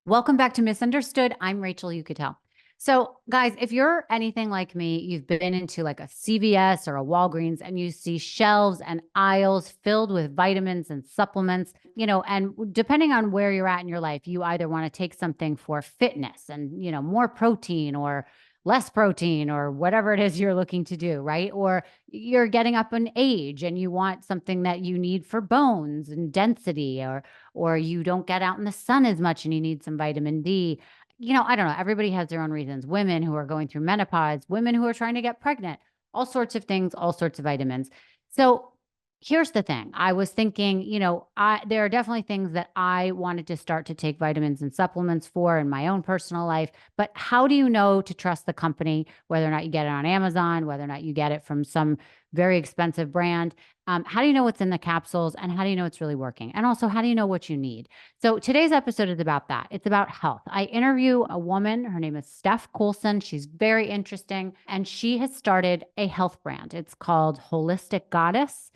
Welcome back to Misunderstood. I'm Rachel Yucatel. So, guys, if you're anything like me, you've been into like a CVS or a Walgreens and you see shelves and aisles filled with vitamins and supplements, and depending on where you're at in your life, you either want to take something for fitness and, more protein or less protein or whatever it is you're looking to do, right? Or you're getting up in age and you want something that you need for bones and density, or you don't get out in the sun as much and you need some vitamin D. I don't know. Everybody has their own reasons. Women who are going through menopause, women who are trying to get pregnant, all sorts of things, all sorts of vitamins. So here's the thing. I was thinking, there are definitely things that I wanted to start to take vitamins and supplements for in my own personal life. But how do you know to trust the company, whether or not you get it on Amazon, whether or not you get it from some very expensive brand? How do you know what's in the capsules, and how do you know it's really working? And also, how do you know what you need? So today's episode is about that. It's about health. I interview a woman. Her name is Steph Coulson. She's very interesting, and she has started a health brand. It's called Holistic Goddess.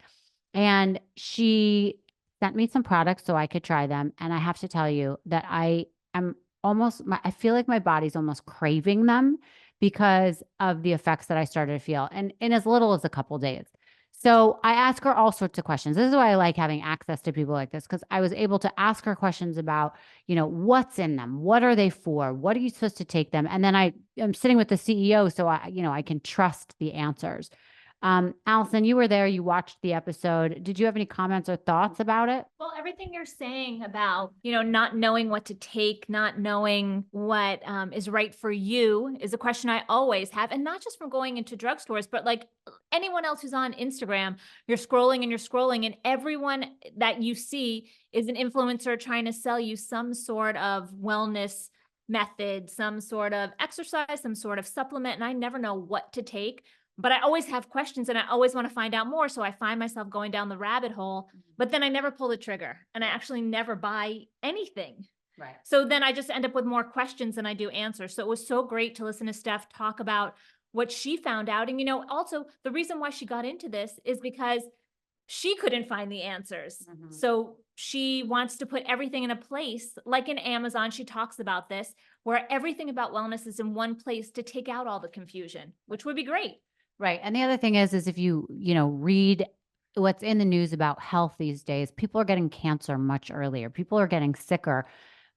And she sent me some products so I could try them. And I have to tell you that I am I feel like my body's almost craving them because of the effects that I started to feel, and in as little as a couple days. So I ask her all sorts of questions. This is why I like having access to people like this, because I was able to ask her questions about, what's in them, what are they for, what are you supposed to take them, and then I am sitting with the CEO, so I can trust the answers. Alison, you were there, you watched the episode. Did you have any comments or thoughts about it? Well, everything you're saying about, not knowing what to take, not knowing what is right for you is a question I always have. And not just from going into drugstores, but like anyone else who's on Instagram, you're scrolling, and everyone that you see is an influencer trying to sell you some sort of wellness method, some sort of exercise, some sort of supplement. And I never know what to take. But I always have questions and I always want to find out more. So I find myself going down the rabbit hole, but then I never pull the trigger and I actually never buy anything. Right. So then I just end up with more questions than I do answers. So it was so great to listen to Steph talk about what she found out. And, also the reason why she got into this is because she couldn't find the answers. Mhm. So she wants to put everything in a place, like in Amazon, she talks about this, where everything about wellness is in one place to take out all the confusion, which would be great. Right. And the other thing is if you, read what's in the news about health these days, people are getting cancer much earlier. People are getting sicker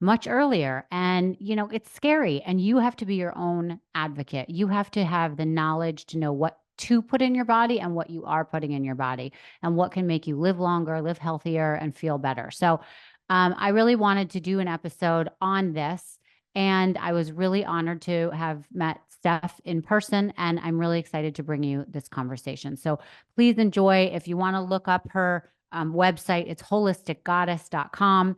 much earlier. And, it's scary. And you have to be your own advocate. You have to have the knowledge to know what to put in your body and what you are putting in your body and what can make you live longer, live healthier, and feel better. So I really wanted to do an episode on this. And I was really honored to have met Steph in person. And I'm really excited to bring you this conversation. So please enjoy. If you want to look up her website, it's holisticgoddess.com.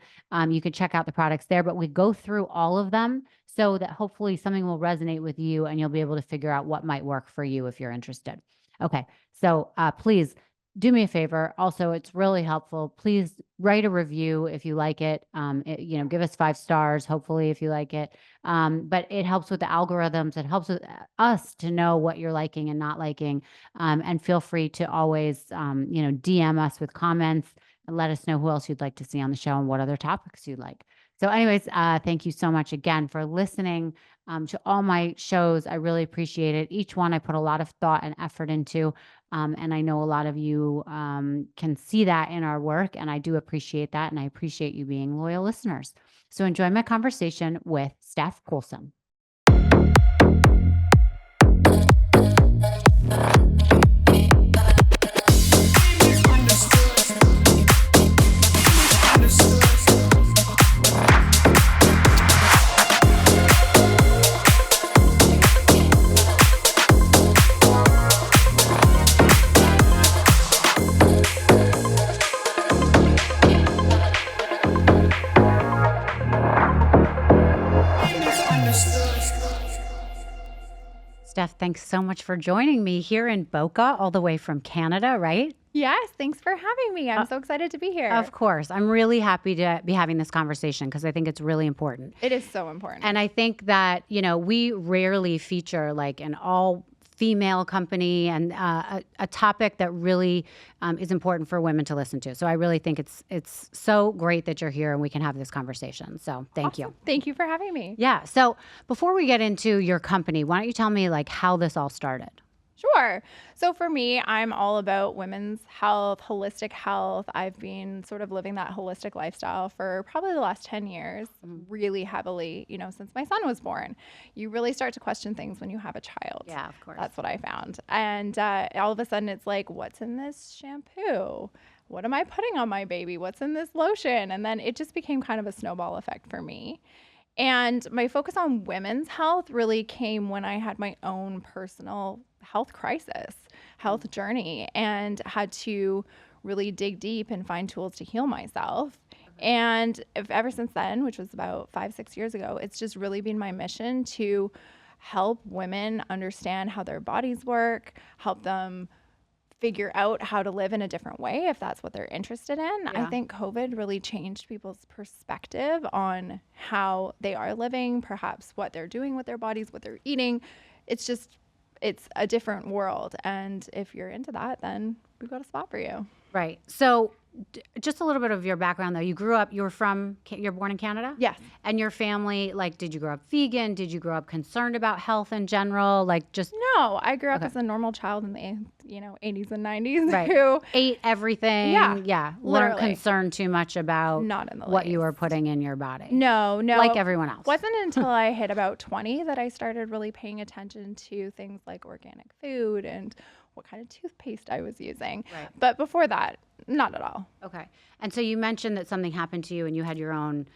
You can check out the products there, but we go through all of them so that hopefully something will resonate with you and you'll be able to figure out what might work for you if you're interested. Okay. So please do me a favor. Also, it's really helpful. Please write a review if you like it. Give us 5 stars, hopefully, if you like it. But it helps with the algorithms. It helps with us to know what you're liking and not liking. And feel free to always, DM us with comments and let us know who else you'd like to see on the show and what other topics you'd like. So anyways, thank you so much again for listening to all my shows. I really appreciate it. Each one I put a lot of thought and effort into. And I know a lot of you can see that in our work, and I do appreciate that. And I appreciate you being loyal listeners. So enjoy my conversation with Steph Coulson. Steph, thanks so much for joining me here in Boca, all the way from Canada, right? Yes, thanks for having me. I'm so excited to be here. Of course. I'm really happy to be having this conversation because I think it's really important. It is so important. And I think that, we rarely feature like an all female company and a topic that really is important for women to listen to. So I really think it's so great that you're here and we can have this conversation. So thank you. Thank you for having me. Yeah. So before we get into your company, why don't you tell me like how this all started? Sure. So for me, I'm all about women's health, holistic health. I've been sort of living that holistic lifestyle for probably the last 10 years, really heavily, since my son was born. You really start to question things when you have a child. Yeah, of course. That's what I found. And all of a sudden it's like, what's in this shampoo? What am I putting on my baby? What's in this lotion? And then it just became kind of a snowball effect for me. And my focus on women's health really came when I had my own personal health crisis, health journey, and had to really dig deep and find tools to heal myself. And ever since then, which was about 5-6 years ago, it's just really been my mission to help women understand how their bodies work, help them figure out how to live in a different way if that's what they're interested in. Yeah. I think COVID really changed people's perspective on how they are living, perhaps what they're doing with their bodies, what they're eating. It's a different world. And if you're into that, then we've got a spot for you. Right. So just a little bit of your background though. You grew up, you're born in Canada? Yes. And your family, like, did you grow up vegan? Did you grow up concerned about health in general? Like just No, I grew up as a normal child in the 80s and 90s right. who ate everything. Yeah, Weren't literally. concerned too much about Not in the what you least. were putting in your body. No. Like everyone else. Wasn't until I hit about 20 that I started really paying attention to things like organic food and what kind of toothpaste I was using. Right. But before that, not at all. Okay. And so you mentioned that something happened to you and you had your own,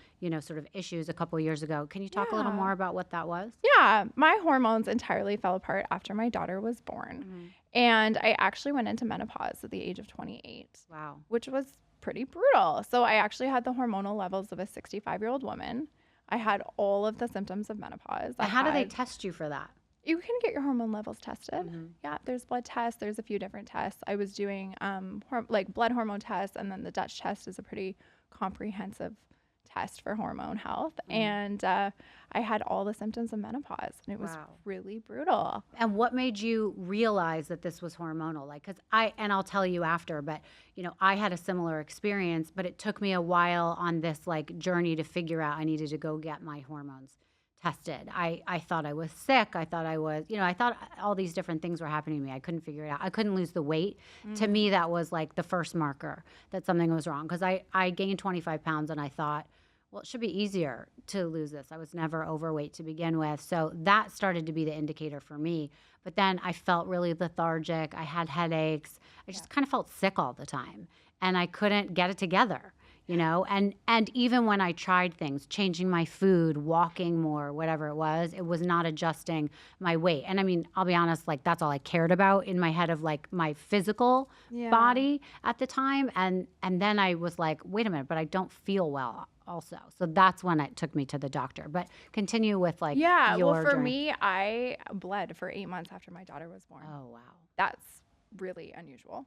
sort of issues a couple of years ago. Can you talk a little more about what that was? Yeah, my hormones entirely fell apart after my daughter was born. Mm-hmm. And I actually went into menopause at the age of 28. Wow. Which was pretty brutal. So I actually had the hormonal levels of a 65-year-old woman. I had all of the symptoms of menopause. How do they test you for that? You can get your hormone levels tested. Mm-hmm. Yeah, there's blood tests. There's a few different tests. I was doing blood hormone tests, and then the Dutch test is a pretty comprehensive test for hormone health. Mm-hmm. And I had all the symptoms of menopause, and it was really brutal. And what made you realize that this was hormonal? Like, I'll tell you after, but I had a similar experience, but it took me a while on this like journey to figure out I needed to go get my hormones tested. I thought I was sick. I thought I was, I thought all these different things were happening to me. I couldn't figure it out. I couldn't lose the weight. To me, that was like the first marker that something was wrong. Because I gained 25 pounds and I thought, well, it should be easier to lose this. I was never overweight to begin with. So that started to be the indicator for me. But then I felt really lethargic. I had headaches. I just kind of felt sick all the time. And I couldn't get it together. And even when I tried things, changing my food, walking more, whatever it was not adjusting my weight. And I mean, I'll be honest, like that's all I cared about in my head of like my physical body at the time. And then I was like, wait a minute, but I don't feel well also. So that's when it took me to the doctor. But continue with like your for journey. me, I bled for 8 months after my daughter was born. Oh, wow. That's really unusual.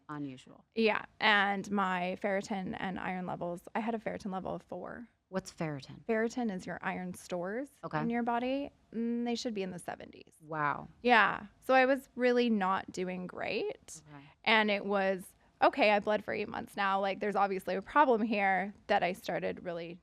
Yeah. And my ferritin and iron levels, I had a ferritin level of 4. What's ferritin? Ferritin is your iron stores in your body. They should be in the 70s. Wow. Yeah. So I was really not doing great. Okay. And it was, okay, I bled for 8 months now. Like there's obviously a problem here that I started really,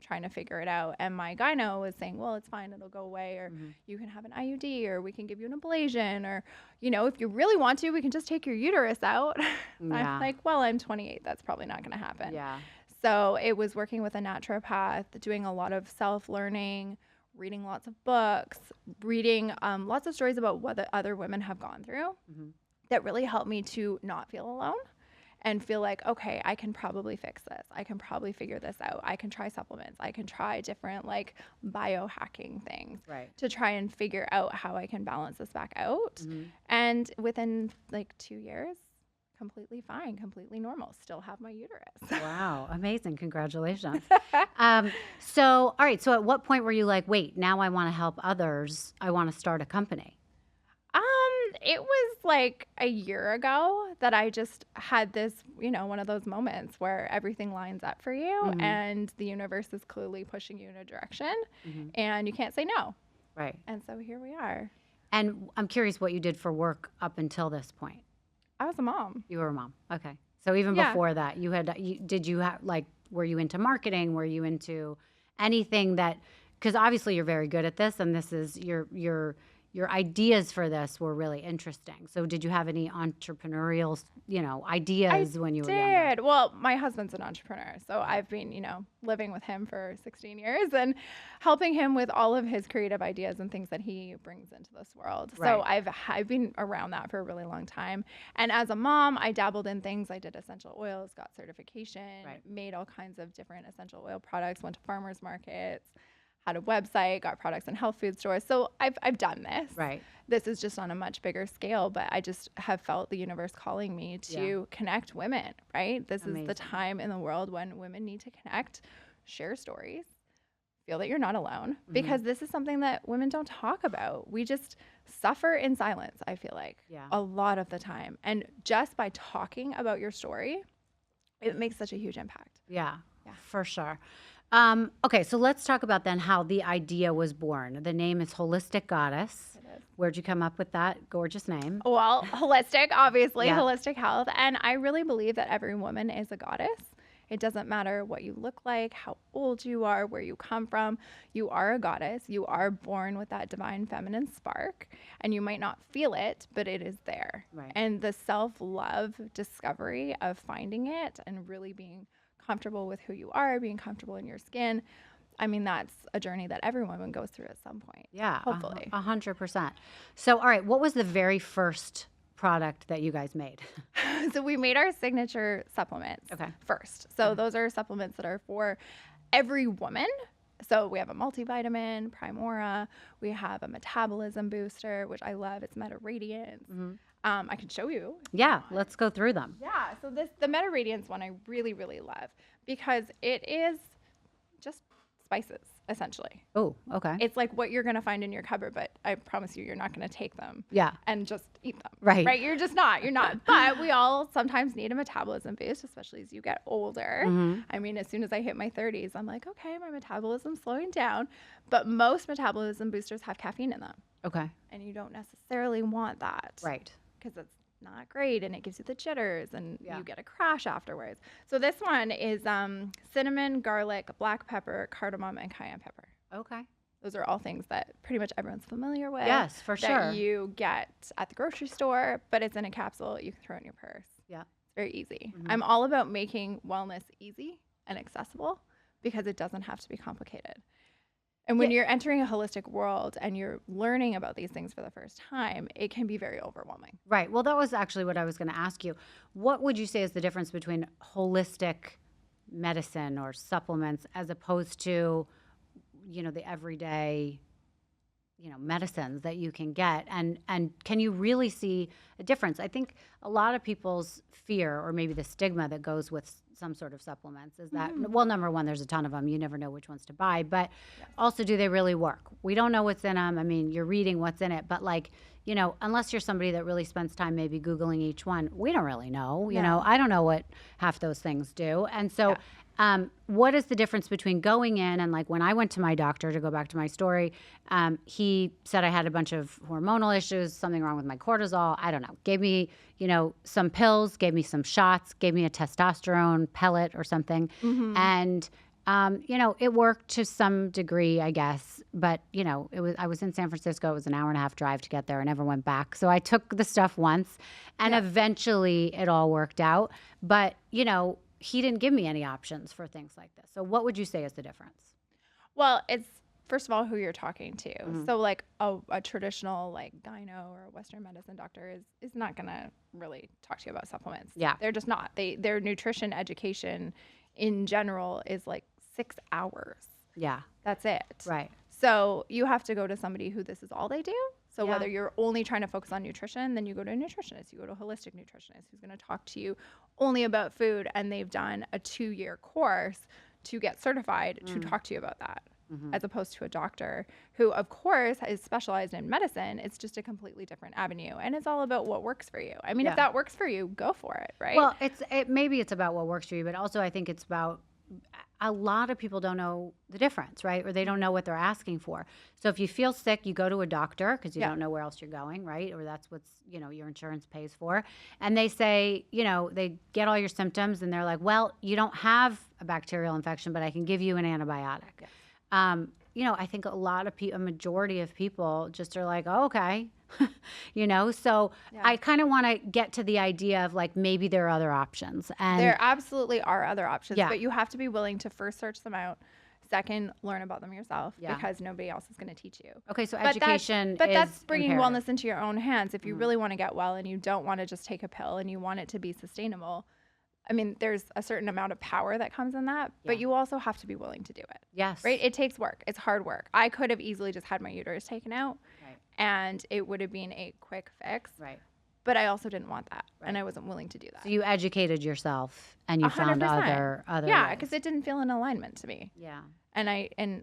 trying to figure it out. And my gyno was saying, well, it's fine. It'll go away. Or you can have an IUD or we can give you an ablation. Or, if you really want to, we can just take your uterus out. Yeah. I'm like, well, I'm 28. That's probably not going to happen. Yeah. So it was working with a naturopath, doing a lot of self-learning, reading lots of books, reading lots of stories about what the other women have gone through that really helped me to not feel alone and feel like, okay, I can probably fix this. I can probably figure this out. I can try supplements. I can try different like biohacking things to try and figure out how I can balance this back out. And within like 2 years, completely fine, completely normal, still have my uterus. Wow. Amazing. Congratulations. So, all right. So at what point were you like, wait, now I want to help others. I want to start a company. It was like a year ago that I just had this, one of those moments where everything lines up for you and the universe is clearly pushing you in a direction and you can't say no. Right. And so here we are. And I'm curious what you did for work up until this point. I was a mom. You were a mom. Okay. So even before that, did you have like, were you into marketing? Were you into anything that, because obviously you're very good at this and this is your ideas for this were really interesting. So did you have any entrepreneurial, ideas when you were younger? Well, my husband's an entrepreneur. So I've been, living with him for 16 years and helping him with all of his creative ideas and things that he brings into this world. Right. So I've been around that for a really long time. And as a mom, I dabbled in things. I did essential oils, got certification, made all kinds of different essential oil products, went to farmers markets, had a website, got products in health food stores. So I've done this. Right. This is just on a much bigger scale, but I just have felt the universe calling me to connect women, right? This is the time in the world when women need to connect, share stories, feel that you're not alone, because this is something that women don't talk about. We just suffer in silence, I feel like, a lot of the time. And just by talking about your story, it makes such a huge impact. Yeah, for sure. Okay, so let's talk about then how the idea was born. The name is Holistic Goddess. It is. Where'd you come up with that gorgeous name? Well, holistic, obviously, holistic health. And I really believe that every woman is a goddess. It doesn't matter what you look like, how old you are, where you come from. You are a goddess. You are born with that divine feminine spark. And you might not feel it, but it is there. Right. And the self-love discovery of finding it and really being comfortable with who you are, being comfortable in your skin. I mean, that's a journey that every woman goes through at some point. Yeah, hopefully. 100%. So, all right, what was the very first product that you guys made? So we made our signature supplements first. So those are supplements that are for every woman. So we have a multivitamin, Primora. We have a metabolism booster, which I love. It's Meta Radiance. I can show you. Yeah, let's go through them. Yeah, so the Meta Radiance one I really, really love because it is just spices, essentially. Oh, okay. It's like what you're going to find in your cupboard, but I promise you're not going to take them and just eat them. Right. Right? You're just not. You're not. But we all sometimes need a metabolism boost, especially as you get older. I mean, as soon as I hit my 30s, I'm like, okay, my metabolism's slowing down. But most metabolism boosters have caffeine in them. Okay. And you don't necessarily want that. Right. Because it's not great and it gives you the jitters and you get a crash afterwards. So this one is cinnamon, garlic, black pepper, cardamom, and cayenne pepper. Okay. Those are all things that pretty much everyone's familiar with. Yes, for sure. That you get at the grocery store, but it's in a capsule. You can throw it in your purse. Yeah. It's very easy. I'm all about making wellness easy and accessible because it doesn't have to be complicated. And when you're entering a holistic world and you're learning about these things for the first time, it can be very overwhelming. Right. Well, that was actually what I was going to ask you. What would you say is the difference between holistic medicine or supplements as opposed to, the everyday, medicines that you can get? And can you really see a difference? I think a lot of people's fear or maybe the stigma that goes with some sort of supplements is that, well, number one, there's a ton of them. You never know which ones to buy. But also, do they really work? We don't know what's in them. I mean, you're reading what's in it. But unless you're somebody that really spends time maybe Googling each one, we don't really know. I don't know what half those things do. And so what is the difference between going in and when I went to my doctor, to go back to my story, he said I had a bunch of hormonal issues, something wrong with my cortisol. I don't know. Gave me, some pills, gave me some shots, gave me a testosterone pellet or something. And, it worked to some degree, I guess. But, I was in San Francisco. It was an hour and a half drive to get there. I never went back. So I took the stuff once and eventually it all worked out. But, he didn't give me any options for things like this. So what would you say is the difference? Well, it's first of all who you're talking to. So a traditional gyno or Western medicine doctor is not going to really talk to you about supplements. Yeah. They're just not. Their nutrition education in general is 6 hours. Yeah. That's it. Right. So you have to go to somebody who this is all they do. So whether you're only trying to focus on nutrition, then you go to a nutritionist, you go to a holistic nutritionist who's going to talk to you only about food, and they've done a 2-year course to get certified to talk to you about that, as opposed to a doctor who, of course, is specialized in medicine. It's just a completely different avenue, and it's all about what works for you. I mean, if that works for you, go for it, right? Well, maybe it's about what works for you, but also I think it's about a lot of people don't know the difference, right? Or they don't know what they're asking for. So if you feel sick, you go to a doctor because you don't know where else you're going, right? Or that's what's, your insurance pays for. And they say, they get all your symptoms and they're like, well, you don't have a bacterial infection, but I can give you an antibiotic. I think a majority of people just are like, oh, okay. So I kind of want to get to the idea of like, maybe there are other options. And there absolutely are other options, but you have to be willing to first search them out. Second, learn about them yourself because nobody else is going to teach you. Okay, so education but that's is bringing imperative. wellness into your own hands. If you really want to get well and you don't want to just take a pill and you want it to be sustainable, I mean, there's a certain amount of power that comes in that, but you also have to be willing to do it. Yes. Right? It takes work. It's hard work. I could have easily just had my uterus taken out and it would have been a quick fix. Right. But I also didn't want that, and I wasn't willing to do that. So you educated yourself, and you 100%. Found other yeah, because it didn't feel in alignment to me. Yeah, and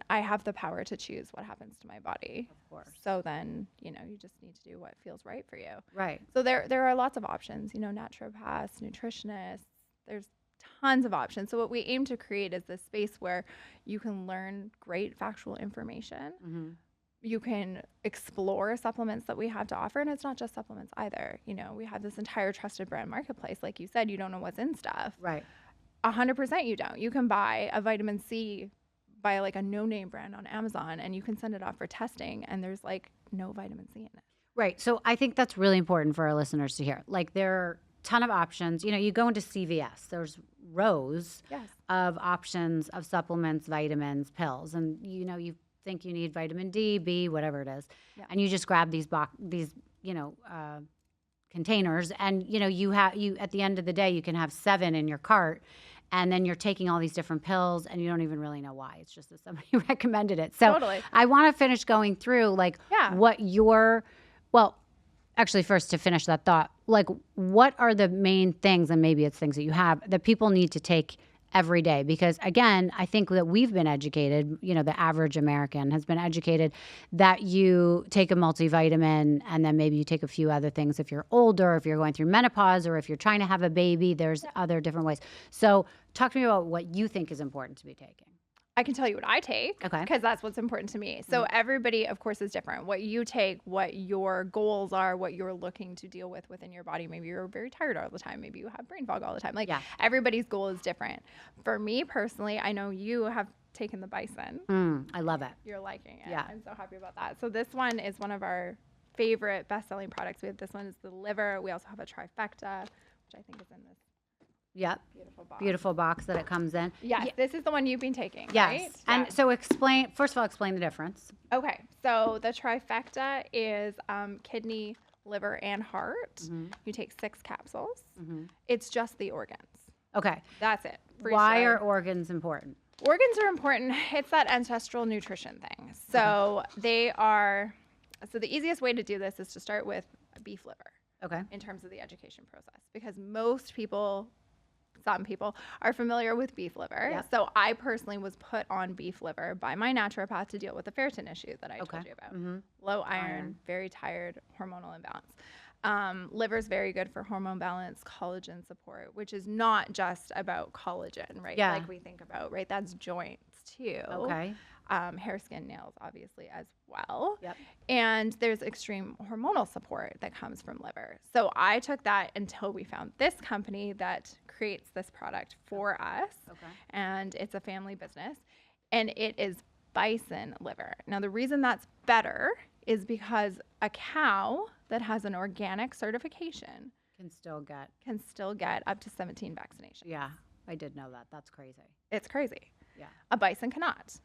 I have the power to choose what happens to my body. Of course. So then you just need to do what feels right for you. Right. So there are lots of options. Naturopaths, nutritionists. There's tons of options. So what we aim to create is this space where you can learn great factual information. Mm-hmm. You can explore supplements that we have to offer. And it's not just supplements either. We have this entire trusted brand marketplace. Like you said, you don't know what's in stuff. Right. 100% you don't. You can buy a vitamin C by like a no-name brand on Amazon and you can send it off for testing and there's like no vitamin C in it. Right. So I think that's really important for our listeners to hear. Like there are a ton of options. You go into CVS, there's rows of options of supplements, vitamins, pills. And, you think you need vitamin D, B, whatever it is. Yeah. And you just grab these containers and, you at the end of the day, you can have 7 in your cart and then you're taking all these different pills and you don't even really know why. It's just that somebody recommended it. So totally. I want to finish going through actually first to finish that thought, like what are the main things, and maybe it's things that you have that people need to take every day? Because again, I think that we've been educated, the average American has been educated that you take a multivitamin and then maybe you take a few other things if you're older, if you're going through menopause, or if you're trying to have a baby, there's other different ways. So talk to me about what you think is important to be taking. I can tell you what I take because that's what's important to me. So everybody, of course, is different. What you take, what your goals are, what you're looking to deal with within your body. Maybe you're very tired all the time. Maybe you have brain fog all the time. Everybody's goal is different. For me personally, I know you have taken the Bison. I love it. You're liking it. Yeah. I'm so happy about that. So this one is one of our favorite best-selling products. We have this one is the liver. We also have a trifecta, which I think is in this. Yep. Beautiful box that it comes in. Yes. This is the one you've been taking, yes. Right? And so explain the difference. Okay. So the trifecta is kidney, liver, and heart. Mm-hmm. You take 6 capsules. Mm-hmm. It's just the organs. Okay. That's it. Why are organs important? Organs are important. It's that ancestral nutrition thing. So so the easiest way to do this is to start with a beef liver. Okay. In terms of the education process, because some people are familiar with beef liver. Yep. So I personally was put on beef liver by my naturopath to deal with the ferritin issue that I told you about. Mm-hmm. Low iron, very tired, hormonal imbalance. Liver is very good for hormone balance, collagen support, which is not just about collagen, right? Yeah. Like we think about, right? That's joints too. Okay. Hair, skin, nails, obviously, as well. Yep. And there's extreme hormonal support that comes from liver. So I took that until we found this company that creates this product for us. Okay. And it's a family business. And it is Bison liver. Now, the reason that's better is because a cow that has an organic certification can still get up to 17 vaccinations. Yeah, I did know that. That's crazy. It's crazy. Yeah. A bison cannot.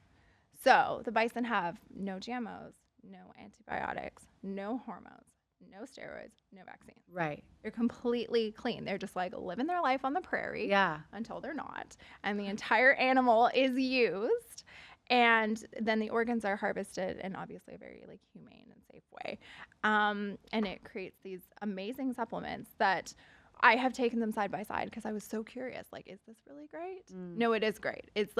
So the bison have no GMOs, no antibiotics, no hormones, no steroids, no vaccines. Right. They're completely clean. They're just like living their life on the prairie until they're not. And the entire animal is used. And then the organs are harvested in obviously a very humane and safe way. And it creates these amazing supplements that I have taken them side by side because I was so curious. Is this really great? No, it is great. It's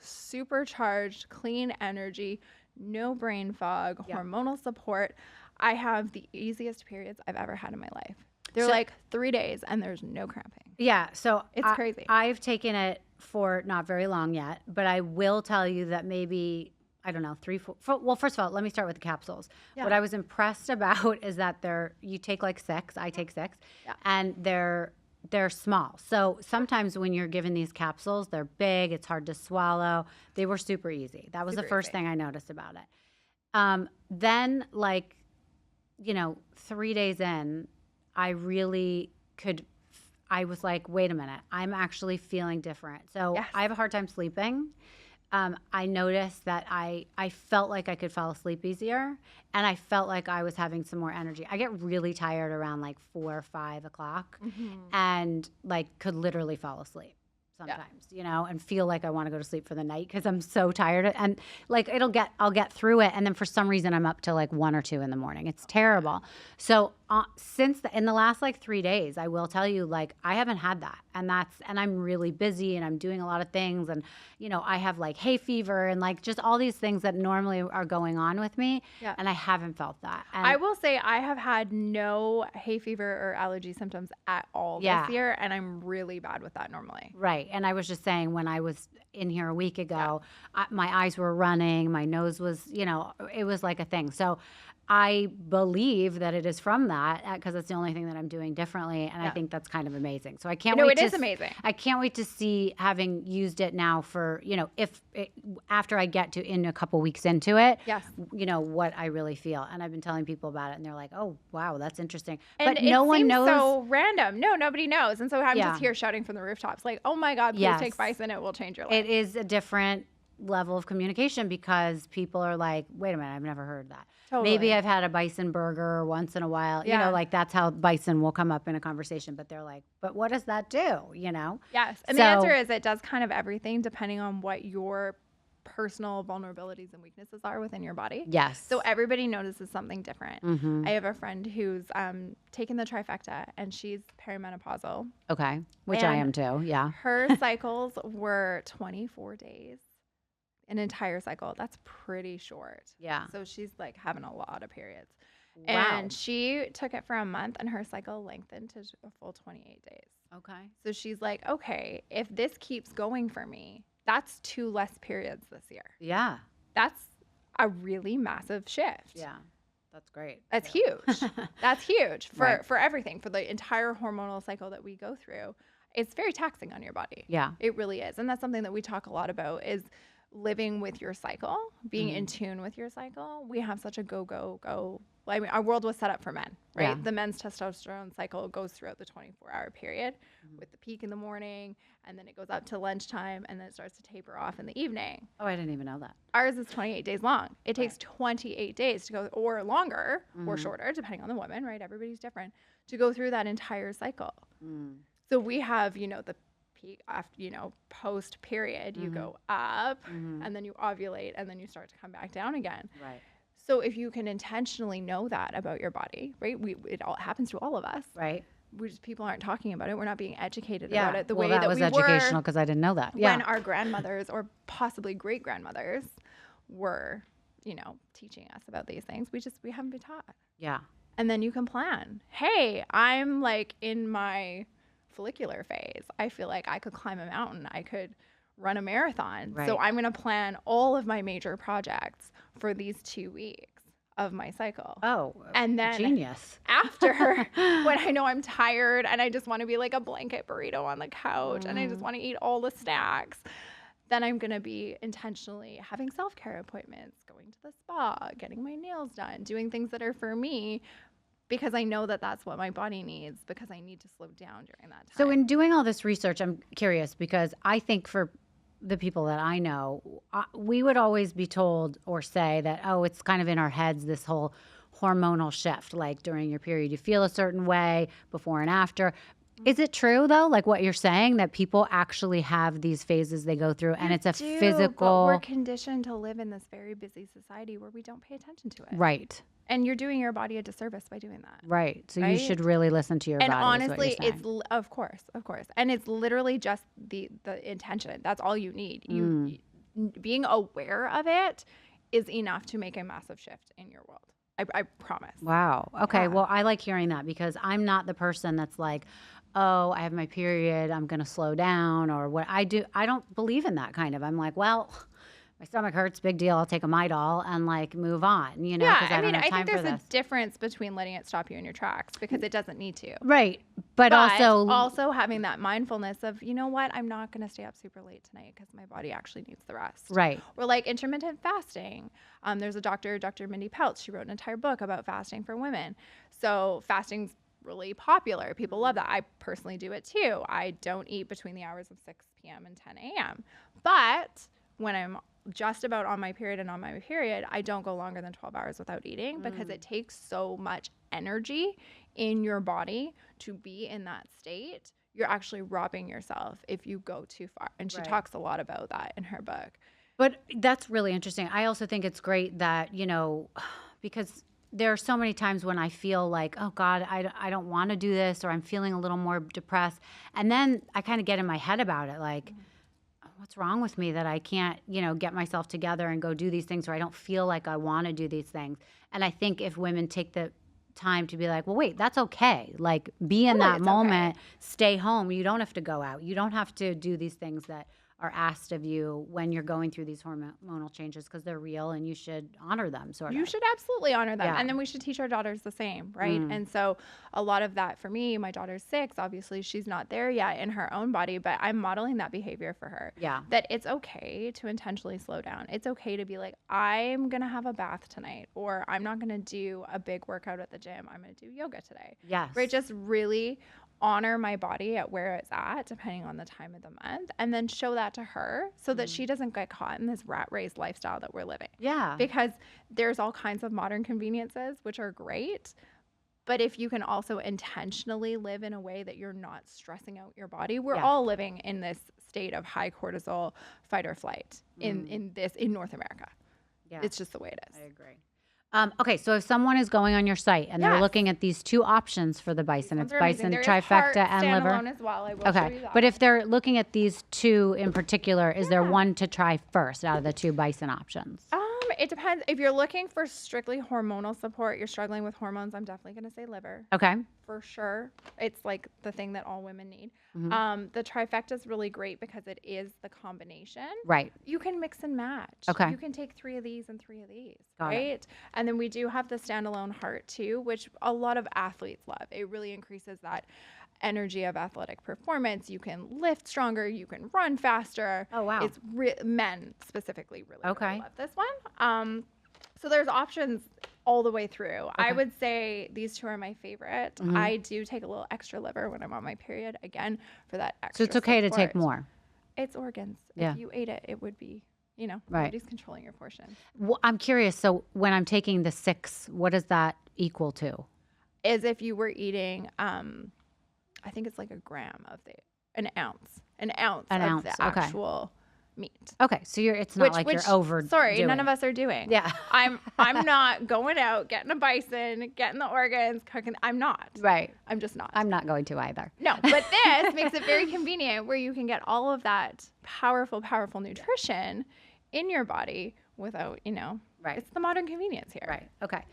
supercharged, clean energy, no brain fog, hormonal support. I have the easiest periods I've ever had in my life. They're 3 days and there's no cramping. Yeah. So it's crazy. I've taken it for not very long yet, but I will tell you that maybe, I don't know, 3, 4, well, first of all, let me start with the capsules. Yeah. What I was impressed about is that you take like 6, I take 6, and they're small. So sometimes when you're given these capsules, they're big, it's hard to swallow. They were super easy. That was the first thing I noticed about it. Then like, 3 days in, I was like, wait a minute, I'm actually feeling different. So I have a hard time sleeping. I noticed that I felt like I could fall asleep easier, and I felt like I was having some more energy. I get really tired around like 4 or 5 o'clock, and like could literally fall asleep sometimes, and feel like I want to go to sleep for the night because I'm so tired. And like I'll get through it, and then for some reason I'm up till like 1 or 2 in the morning. It's terrible. So in the last like 3 days, I will tell you, like I haven't had that, and I'm really busy and I'm doing a lot of things, and I have like hay fever and like just all these things that normally are going on with me, and I haven't felt that. And I will say I have had no hay fever or allergy symptoms at all this year, and I'm really bad with that normally. Right. And I was just saying, when I was in here a week ago, my eyes were running, my nose was, it was like a thing. So I believe that it is from that, because it's the only thing that I'm doing differently, and I think that's kind of amazing. So I can't wait. It is amazing. I can't wait to see, having used it now for, after I get in a couple weeks into it, what I really feel. And I've been telling people about it, and they're like, "Oh, wow, that's interesting." And but no one knows. So random. No, nobody knows. And so I'm just here shouting from the rooftops, like, "Oh my God, please take bison. It will change your life." It is a different level of communication, because people are like, wait a minute, I've never heard that. Totally. Maybe I've had a bison burger once in a while, like that's how bison will come up in a conversation, but they're like, but what does that do? Yes. And the answer is it does kind of everything depending on what your personal vulnerabilities and weaknesses are within your body. Yes. So everybody notices something different. I have a friend who's taken the trifecta, and she's perimenopausal. Okay. Which I am too. Yeah. Her cycles were 24 days. An entire cycle. That's pretty short. Yeah. So she's like having a lot of periods. Wow. And she took it for a month, and her cycle lengthened to a full 28 days. Okay. So she's like, okay, if this keeps going for me, that's 2 less periods this year. Yeah. That's a really massive shift. Yeah. That's great. That's huge. That's huge for everything, for the entire hormonal cycle that we go through. It's very taxing on your body. Yeah. It really is. And that's something that we talk a lot about, is living with your cycle, being in tune with your cycle. We have such a go. Well, I mean, our world was set up for men, right? Yeah. The men's testosterone cycle goes throughout the 24-hour period with the peak in the morning, and then it goes up to lunchtime, and then it starts to taper off in the evening. Oh, I didn't even know that. Ours is 28 days long. It takes 28 days to go, or longer, or shorter, depending on the woman, right? Everybody's different, to go through that entire cycle. So we have, the peak after, post period, you go up, and then you ovulate, and then you start to come back down again. Right. So if you can intentionally know that about your body, right? It all happens to all of us. Right. People aren't talking about it. We're not being educated about it the way that that was we educational, because I didn't know that. when our grandmothers or possibly great grandmothers were, teaching us about these things. We haven't been taught. Yeah. And then you can plan. Hey, I'm like in my follicular phase. I feel like I could climb a mountain. I could run a marathon. Right. So I'm going to plan all of my major projects for these 2 weeks of my cycle. Oh, and then genius. After, when I know I'm tired and I just want to be like a blanket burrito on the couch and I just want to eat all the snacks, then I'm going to be intentionally having self-care appointments, going to the spa, getting my nails done, doing things that are for me, because I know that that's what my body needs, because I need to slow down during that time. So in doing all this research, I'm curious, because I think for the people that I know, we would always be told or say that, oh, it's kind of in our heads, this whole hormonal shift, like during your period, you feel a certain way before and after. Is it true, though, like what you're saying, that people actually have these phases they go through, and it's a physical... But we're conditioned to live in this very busy society where we don't pay attention to it. Right. And you're doing your body a disservice by doing that. Right. So you should really listen to your body. And honestly, it's of course. And it's literally just the intention. That's all you need. You being aware of it is enough to make a massive shift in your world. I promise. Wow. Okay. Yeah. Well, I like hearing that, because I'm not the person that's like, oh, I have my period, I'm going to slow down or what I do. I don't believe in that kind of. I'm like, well, my stomach hurts, big deal. I'll take a Midol and like move on, you know, Yeah, because I don't have I time think for there's this. a difference between letting it stop you in your tracks because it doesn't need to. Right. But also having that mindfulness of, you know what, I'm not going to stay up super late tonight because my body actually needs the rest. right. Or like intermittent fasting. There's a Dr. Mindy Peltz. She wrote an entire book about fasting for women. So fasting's really popular. People love that. I personally do it too. I don't eat between the hours of 6 p.m. and 10 a.m. But when I'm just about on my period and on my period, I don't go longer than 12 hours without eating because it takes so much energy in your body to be in that state. You're actually robbing yourself if you go too far. And she Right. talks a lot about that in her book. But that's really interesting. I also think it's great that, you know, because there are so many times when I feel like, oh God, I don't want to do this, or I'm feeling a little more depressed. And then I kind of get in my head about it, like, what's wrong with me that I can't, you know, get myself together and go do these things, or I don't feel like I want to do these things. And I think if women take the time to be like, well, wait, that's okay. Like, be in that it's moment, stay home. You don't have to go out. You don't have to do these things that are asked of you when you're going through these hormonal changes, because they're real and you should honor them, sort of. You should absolutely honor them. Yeah. And then we should teach our daughters the same, right? And so a lot of that for me, my daughter's 6, obviously she's not there yet in her own body, but I'm modeling that behavior for her. Yeah. That it's okay to intentionally slow down. It's okay to be like, I'm going to have a bath tonight, or I'm not going to do a big workout at the gym. I'm going to do yoga today. Yes. Right? Just really honor my body at where it's at, depending on the time of the month, and then show that to her so that she doesn't get caught in this rat race lifestyle that we're living. Yeah. Because there's all kinds of modern conveniences, which are great. But if you can also intentionally live in a way that you're not stressing out your body, we're all living in this state of high cortisol fight or flight in North America. Yeah. It's just the way it is. I agree. Okay, so if someone is going on your site and they're Yes. looking at these 2 options for the bison, it's They're amazing. bison, There is heart trifecta, and liver. standalone as well. I will show you Okay, that but one. if they're looking at these 2 in particular, is there one to try first out of the 2 bison options? It depends. If you're looking for strictly hormonal support, you're struggling with hormones, I'm definitely going to say liver. Okay. For sure. It's like the thing that all women need. Mm-hmm. The trifecta is really great because it is the combination. Right. You can mix and match. Okay. You can take 3 of these and 3 of these. Got it. right? And then we do have the standalone heart too, which a lot of athletes love. It really increases that energy of athletic performance. You can lift stronger. You can run faster. Oh, wow. It's men specifically really Okay. love this one. So there's options all the way through. I would say these 2 are my favorite. I do take a little extra liver when I'm on my period, again, for that So extra it's okay to take support. more. It's organs. Yeah. If you ate it, it would be, Right. nobody's controlling your portion. Well, I'm curious. So when I'm taking the 6, what does that equal to? As if you were eating, I think it's like an ounce of the okay. actual meat. Okay, so it's not like you're over. Sorry, none of us are doing. Yeah. I'm not going out, getting a bison, getting the organs, cooking. I'm not. Right. I'm just not. I'm not going to either. No, but this makes it very convenient where you can get all of that powerful nutrition in your body without, Right. It's the modern convenience here. Right. Okay.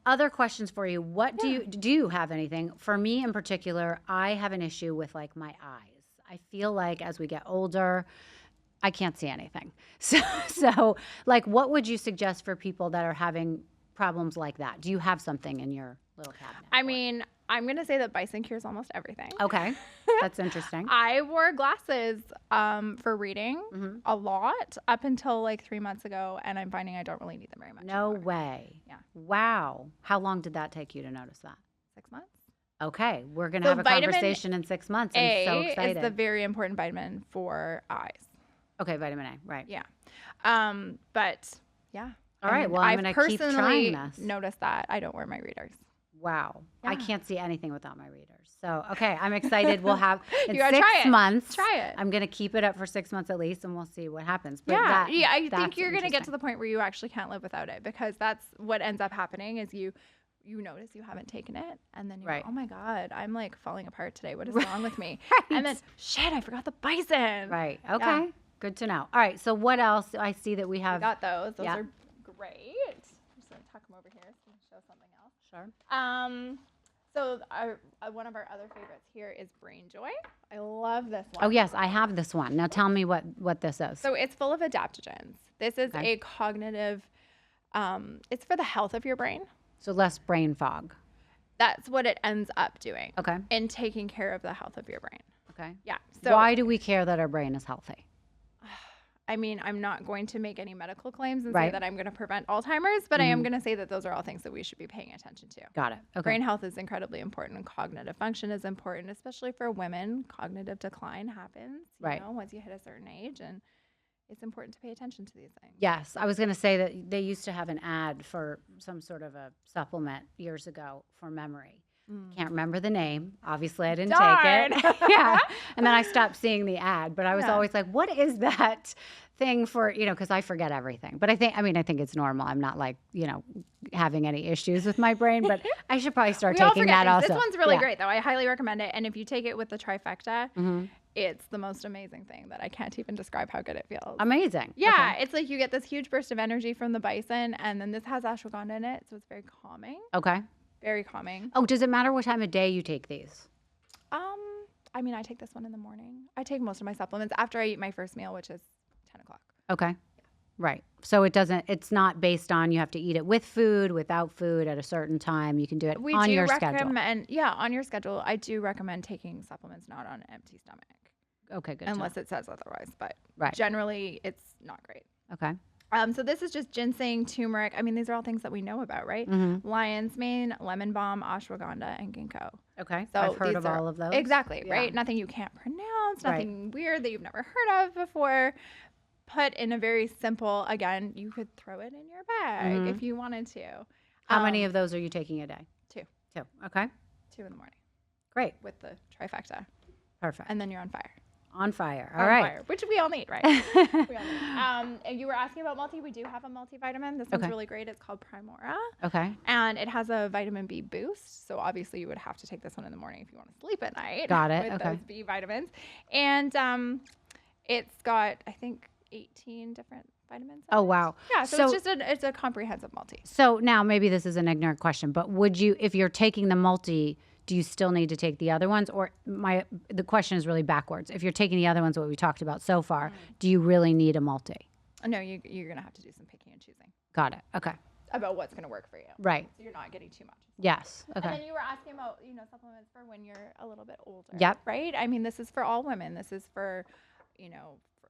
Other questions for you. What do you have anything? For me in particular, I have an issue with like my eyes. I feel like as we get older, I can't see anything. So like, what would you suggest for people that are having problems like that? Do you have something in your little cabinet? I mean, I'm going to say that bison cures almost everything. Okay. That's interesting. I wore glasses for reading a lot up until like 3 months ago, and I'm finding I don't really need them very much. No anymore. way. Yeah. Wow. How long did that take you to notice that? 6 months. Okay. We're going to So have a vitamin conversation in 6 months. I'm so A excited. is the very important vitamin for eyes. Okay. Vitamin A. Right. Yeah. But yeah. All right. Well, I'm going to keep trying this. Notice that I don't wear my readers. Wow. I Yeah. can't see anything without my readers. So, okay, I'm excited. We'll have in You gotta 6 try it. months. Try it. I'm going to keep it up for 6 months at least, and we'll see what happens. But I think that's you're going to get to interesting. the point where you actually can't live without it, because that's what ends up happening is you notice you haven't taken it, and then you're Right. like, oh my God, I'm like falling apart today. What is wrong with me? Right. And then, shit, I forgot the bison. Right. Okay. Yeah. Good to know. All right. So, what else? I see that we I have. got those. Those Yeah. are great. I'm just going to tuck them over here so I can show something else. Sure. So one of our other favorites here is Brain Joy. I love this one. Oh, yes, I have this one. Now tell me what this is. So it's full of adaptogens. This is Okay. a cognitive, it's for the health of your brain. So less brain fog. That's what it ends up doing. Okay. In taking care of the health of your brain. Okay. Yeah. So Why do we care that our brain is healthy? I mean, I'm not going to make any medical claims and say Right. that I'm going to prevent Alzheimer's, but I am going to say that those are all things that we should be paying attention to. Got it. Okay. Brain health is incredibly important, and cognitive function is important, especially for women. Cognitive decline happens, Right. once you hit a certain age, and it's important to pay attention to these things. Yes, I was going to say that they used to have an ad for some sort of a supplement years ago for memory. Can't remember the name. Obviously, I didn't Darn. take it. Yeah. And then I stopped seeing the ad, but I was Yeah. always like, what is that thing for, because I forget everything. But I think it's normal. I'm not like, having any issues with my brain, but I should probably start We all taking forget that things. also. This one's really Yeah. great, though. I highly recommend it. And if you take it with the trifecta, Mhm. it's the most amazing thing that I can't even describe how good it feels. Amazing. Yeah, Okay. it's like you get this huge burst of energy from the bison, and then this has ashwagandha in it, so it's very calming. Okay. Very calming. Oh, does it matter what time of day you take these? I mean, I take this one in the morning. I take most of my supplements after I eat my first meal, which is 10 o'clock. Okay. Right. So it's not based on you have to eat it with food, without food at a certain time. You can do it We on do your recommend, yeah, on your schedule. I do recommend taking supplements not on an empty stomach, schedule. Okay, good. to unless it says otherwise. But Right. generally, it's not great. know. Okay. So this is just ginseng, turmeric. I mean, these are all things that we know about, right? Mhm. Lion's mane, lemon balm, ashwagandha, and ginkgo. Okay. So I've heard these of are- all of those. Exactly, Yeah. right? Nothing you can't pronounce, Right. nothing weird that you've never heard of before. Put in a very simple, again, you could throw it in your bag Mhm. if you wanted to. How many of those are you taking a day? 2. 2. Okay. 2 in the morning Great. with the trifecta. Perfect. And then you're on fire. On fire. All On right. fire, which we all need, right? We all need. And you were asking about multi. We do have a multivitamin. This one's Okay. really great. It's called Primora. Okay. And it has a vitamin B boost. So obviously you would have to take this one in the morning if you want to sleep at night. Got it. With Okay. those B vitamins. And it's got, I think, 18 different vitamins. in Oh, it. wow. Yeah. So, So- it's just it's a comprehensive multi. So now maybe this is an ignorant question, but would you, if you're taking the multi, do you still need to take the other ones? Or the question is really backwards. If you're taking the other ones, what we talked about so far, do you really need a multi? No, you're going to have to do some picking and choosing Got it. Okay. about what's going to work for you. Right. So you're not getting too much. Yes. And Okay. then you were asking about, supplements for when you're a little bit older. Yep. Right? I mean, this is for all women. This is for,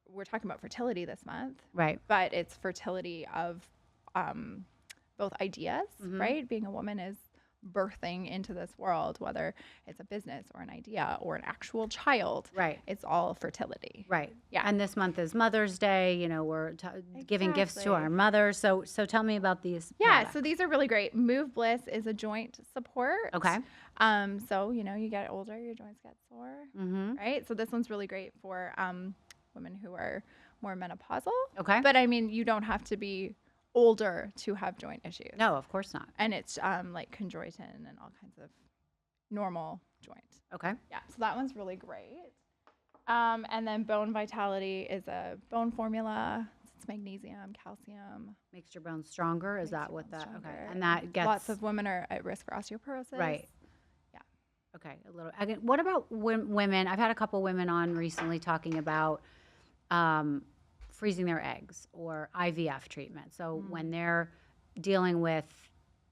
we're talking about fertility this month, Right. but it's fertility of both ideas, Mhm. right? Being a woman is birthing into this world, whether it's a business or an idea or an actual child. Right. It's all fertility. Right. Yeah. And this month is Mother's Day. We're giving gifts to our Exactly. mothers. So tell me about these. Yeah, products. so these are really great. Move Bliss is a joint support. Okay. So, you get older, your joints get sore, Mm-hmm. right? So this one's really great for women who are more menopausal. Okay. But I mean, you don't have to be older to have joint issues. No, of course not. And it's like chondroitin and all kinds of normal joints. Okay. Yeah, so that one's really great. And then Bone Vitality is a bone formula. It's magnesium, calcium. Makes your bones stronger. Is Makes that your what bones that? Okay. stronger. And that gets Lots of women are at risk for osteoporosis. Right. Yeah. Okay, a little. Again, what about women? I've had a couple women on recently talking about freezing their eggs or IVF treatment. So when they're dealing with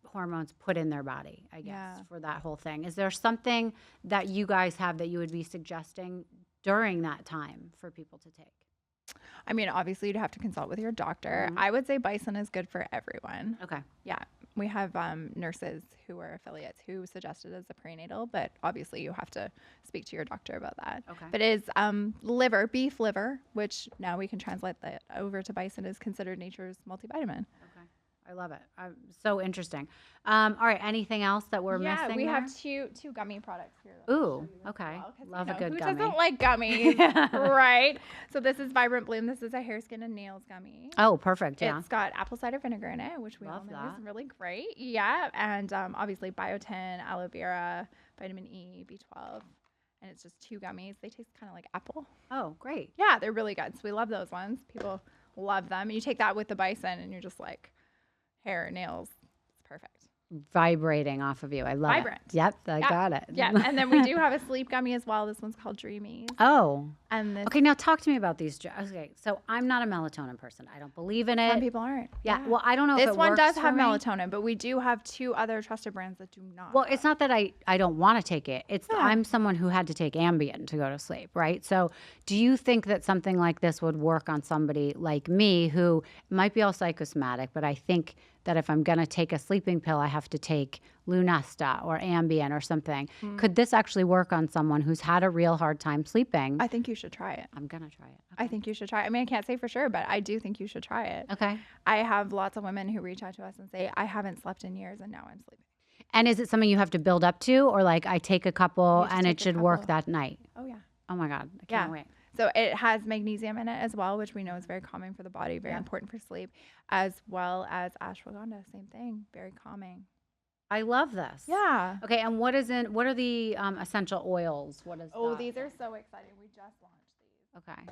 hormones put in their body, I guess, Yeah. for that whole thing. Is there something that you guys have that you would be suggesting during that time for people to take? I mean, obviously, you'd have to consult with your doctor. Mhm. I would say bison is good for everyone. Okay. Yeah. We have nurses who are affiliates who suggested as a prenatal, but obviously you have to speak to your doctor about that. Okay. But it is liver, beef liver, which now we can translate that over to bison, is considered nature's multivitamin. Okay. I love it. So interesting. All right. Anything else that we're yeah, missing? we there? have two gummy products here. I'll Ooh. show you as Okay. well, 'cause, Love a good who gummy. doesn't like gummies, Yeah. right? So this is Vibrant Bloom. This is a hair, skin, and nails gummy. Oh, perfect. Yeah. It's got apple cider vinegar in it, which we all Love know that. is really great. Yeah, and obviously biotin, aloe vera, vitamin E, B12, and it's just 2 gummies. They taste kind of like apple. Oh, great. Yeah, they're really good. So we love those ones. People love them. And you take that with the bison, and you're just like, hair, nails, it's perfect. vibrating off of you. I love Vibrant. it. Yep, I got it. Yeah. And then we do have a sleep gummy as well. This one's called Dreamies. Oh. And this, Okay, now talk to me about these. Okay, so I'm not a melatonin person. I don't believe in it. some people aren't. Yeah. Well, I don't know if This it one works does for have me. melatonin, but we do have 2 other trusted brands that do not. Well, it's not that I don't want to take it. It's I'm someone who had to take Ambien to go to sleep, right? So do you think that something like this would work on somebody like me who might be all psychosomatic, but I think that if I'm going to take a sleeping pill, I have to take Lunesta or Ambien or something. Could this actually work on someone who's had a real hard time sleeping? I think you should try it. I'm going to try it. I think you should try it. I mean, I can't say for sure, but I do think you should try it. Okay. I have lots of women who reach out to us and say, I haven't slept in years and now I'm sleeping. And is it something you have to build up to, or like I take a couple just and it take a should work couple. that night? Oh, yeah. Oh my God. I can't wait. So it has magnesium in it as well, which we know is very calming for the body, very important for sleep, as well as ashwagandha. Same thing, very calming. I love this. Yeah. Okay, and what are the essential oils? What is Oh, that? these are so exciting. We just launched these. Okay.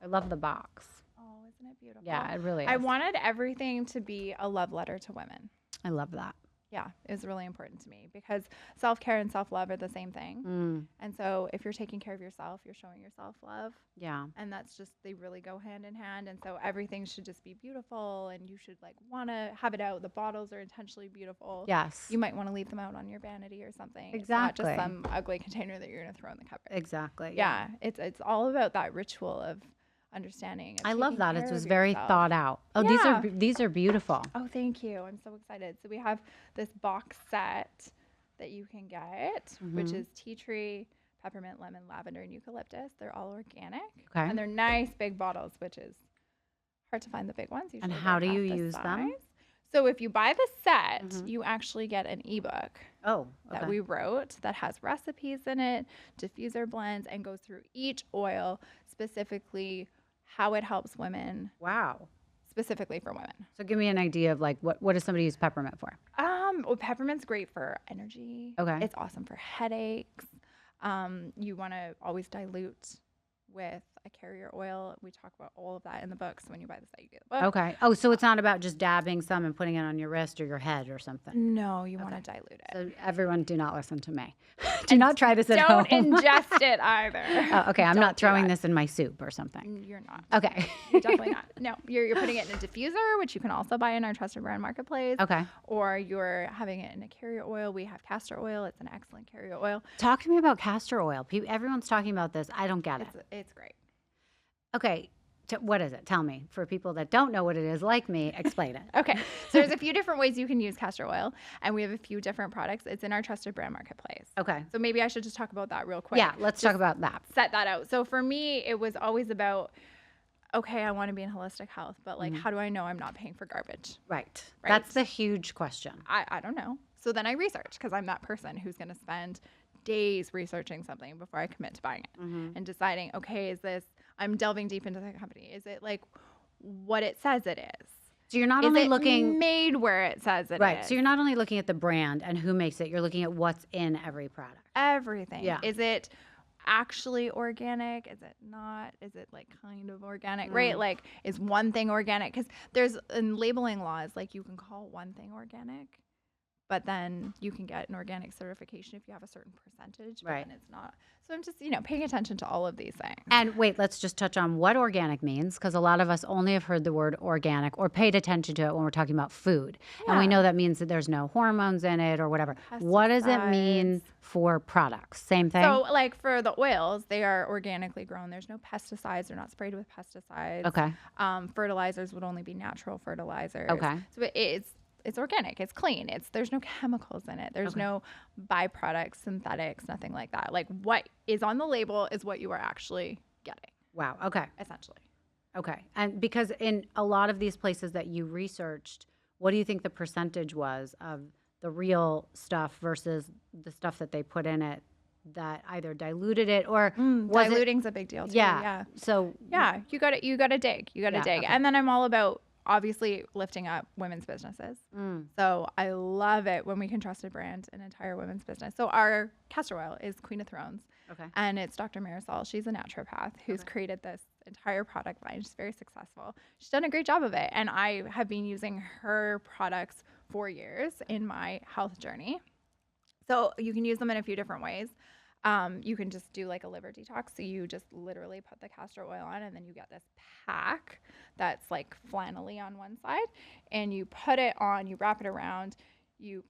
I love the box. Oh, isn't it beautiful? Yeah, it really is. I wanted everything to be a love letter to women. I love that. Yeah, it was really important to me because self-care and self-love are the same thing. And so if you're taking care of yourself, you're showing yourself love. Yeah. And that's just, they really go hand in hand. And so everything should just be beautiful and you should like want to have it out. The bottles are intentionally beautiful. Yes. You might want to leave them out on your vanity or something. Exactly. It's not just some ugly container that you're going to throw in the cupboard. Exactly. Yeah. It's all about that ritual of understanding. And I love taking that. care It was of very yourself. thought out. Oh, these are beautiful. Oh, thank you. I'm so excited. So we have this box set that you can get, which is tea tree, peppermint, lemon, lavender, and eucalyptus. They're all organic. Okay. And they're nice big bottles, which is hard to find the big ones. And Usually how they're do you half the use them? size. So if you buy the set, you actually get an ebook Oh, that we wrote that has recipes in it, diffuser blends, and goes through each oil, specifically how it helps women, wow. specifically for women. So give me an idea of like what does somebody use peppermint for? Well, peppermint's great for energy. Okay. It's awesome for headaches. You want to always dilute with a carrier oil. We talk about all of that in the book. So when you buy the set, you get the book. Okay. Oh, so it's not about just dabbing some and putting it on your wrist or your head or something. No, you want to dilute it. So everyone, do not listen to me. Do not try this at Don't home. ingest it either. Oh, okay. I'm Don't not do throwing that. this in my soup or something. You're not. Okay. You're definitely not. No, you're putting it in a diffuser, which you can also buy in our trusted brand marketplace. Okay. Or you're having it in a carrier oil. We have castor oil. It's an excellent carrier oil. Talk to me about castor oil. Everyone's talking about this. I don't get it. It's great. Okay. What is it? Tell me. For people that don't know what it is, like me, explain it. Okay. So there's a few different ways you can use castor oil, and we have a few different products. It's in our trusted brand marketplace. Okay. So maybe I should just talk about that real quick. Yeah, let's talk about that. Set that out. So for me, it was always about, okay, I want to be in holistic health, but like, how do I know I'm not paying for garbage? Right. Right. That's the huge question. I don't know. So then I research because I'm that person who's going to spend days researching something before I commit to buying it and deciding, okay, I'm delving deep into the company. Is it like what it says it is? So you're not Is only it looking made where it says it is? right. So you're not only looking at the brand and who makes it, you're looking at what's in every product. Everything. Yeah. Is it actually organic? Is it not? Is it like kind of organic? Right? Like, is one thing organic? Because there's in labeling laws, like you can call one thing organic, but then you can get an organic certification if you have a certain percentage, but Right. then it's not. So I'm just, paying attention to all of these things. And wait, let's just touch on what organic means, because a lot of us only have heard the word organic or paid attention to it when we're talking about food. And we Yeah. know that means that there's no hormones in it or whatever. What does it mean for products? Same thing? So like for the oils, they are organically grown. There's no pesticides. They're not sprayed with pesticides. Okay. Fertilizers would only be natural fertilizers. Okay. So it's organic. It's clean. There's no chemicals in it. There's no byproducts, synthetics, nothing like that. Like what is on the label is what you are actually getting, Wow. Okay. essentially. Okay. And because in a lot of these places that you researched, what do you think the percentage was of the real stuff versus the stuff that they put in it that either diluted it or was it? Diluting's a big deal too. Yeah. So Yeah. You got to dig. You got to Yeah, dig. okay. And then I'm all about obviously lifting up women's businesses. So I love it when we can trust a brand an entire women's business. So our castor oil is Queen of Thrones. Okay. And it's Dr. Marisol. She's a naturopath who's created this entire product line. She's very successful. She's done a great job of it. And I have been using her products 4 years in my health journey. So you can use them in a few different ways. You can just do like a liver detox. So you just literally put the castor oil on, and then you get this pack that's like flannelly on one side, and you put it on, you wrap it around, you